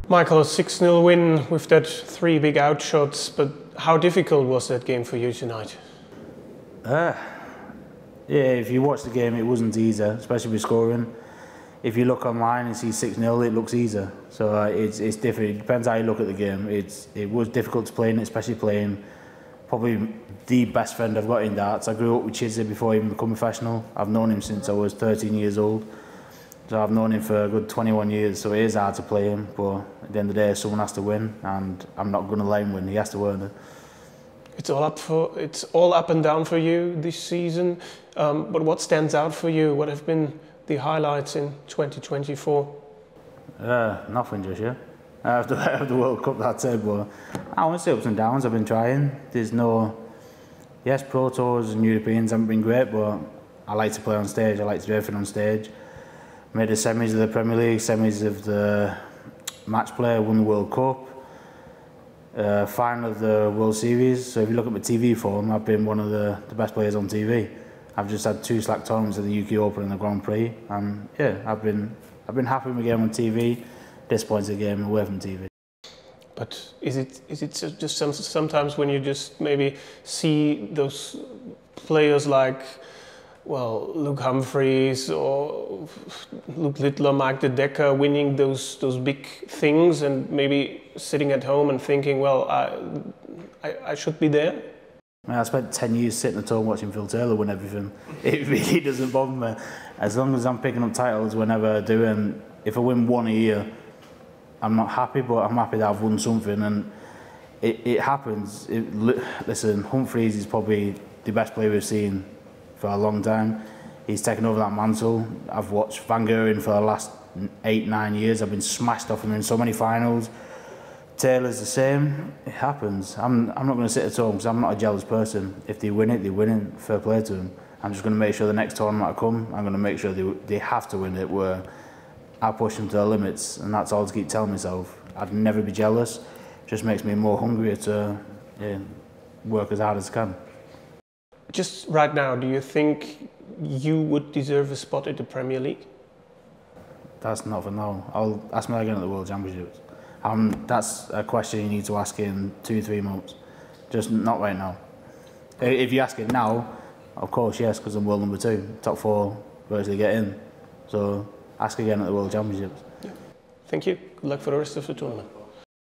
Michael, a 6-0 win with that 3 big outshots, but how difficult was that game for you tonight? Yeah, if you watch the game, it wasn't easy, especially with scoring. If you look online and see 6-0, it looks easier. So it's different. It depends how you look at the game. It was difficult to play in, especially playing probably the best friend I've got in darts. I grew up with Chisnall before I even became professional. I've known him since I was 13 years old. So I've known him for a good 21 years, so it is hard to play him, but at the end of the day, someone has to win, and I'm not going to let him win. He has to earn it. It's all up and down for you this season, but what stands out for you? What have been the highlights in 2024? Nothing just yet. After the World Cup, that's it, but I want to say ups and downs. I've been trying. Yes, Pro Tours and Europeans haven't been great, but I like to play on stage. I like to do everything on stage. Made the semis of the Premier League, semis of the match play, won the World Cup, final of the World Series. So if you look at my TV form, I've been one of the best players on TV. I've just had 2 slack tournaments at the UK Open and the Grand Prix, and yeah, I've been happy with my game on TV, disappointed game away from TV. But is it just sometimes when you just maybe see those players like, well, Luke Humphries or Luke Littler, Mark de Decker winning those big things, and maybe sitting at home and thinking, well, I should be there? I spent 10 years sitting at home watching Phil Taylor win everything. It really doesn't bother me. As long as I'm picking up titles whenever I do, and if I win one a year, I'm not happy, but I'm happy that I've won something, and it happens. Listen, Humphries is probably the best player we've seen for a long time. He's taken over that mantle. I've watched Van Geuren for the last 8-9 years. I've been smashed off him in so many finals. Taylor's the same. It happens. I'm not going to sit at home because I'm not a jealous person. If they win it, they win it. Fair play to them. I'm just going to make sure the next tournament I come, I'm going to make sure they have to win it, where I push them to their limits, and that's all I keep telling myself. I'd never be jealous. It just makes me more hungrier to work as hard as I can. Just right now, do you think you would deserve a spot at the Premier League? That's not for now. I'll ask me again at the World Championships. That's a question you need to ask in 2-3 months. Just not right now. If you ask it now, of course, yes, because I'm world number 2. Top 4 virtually get in. So ask again at the World Championships. Yeah. Thank you. Good luck for the rest of the tournament.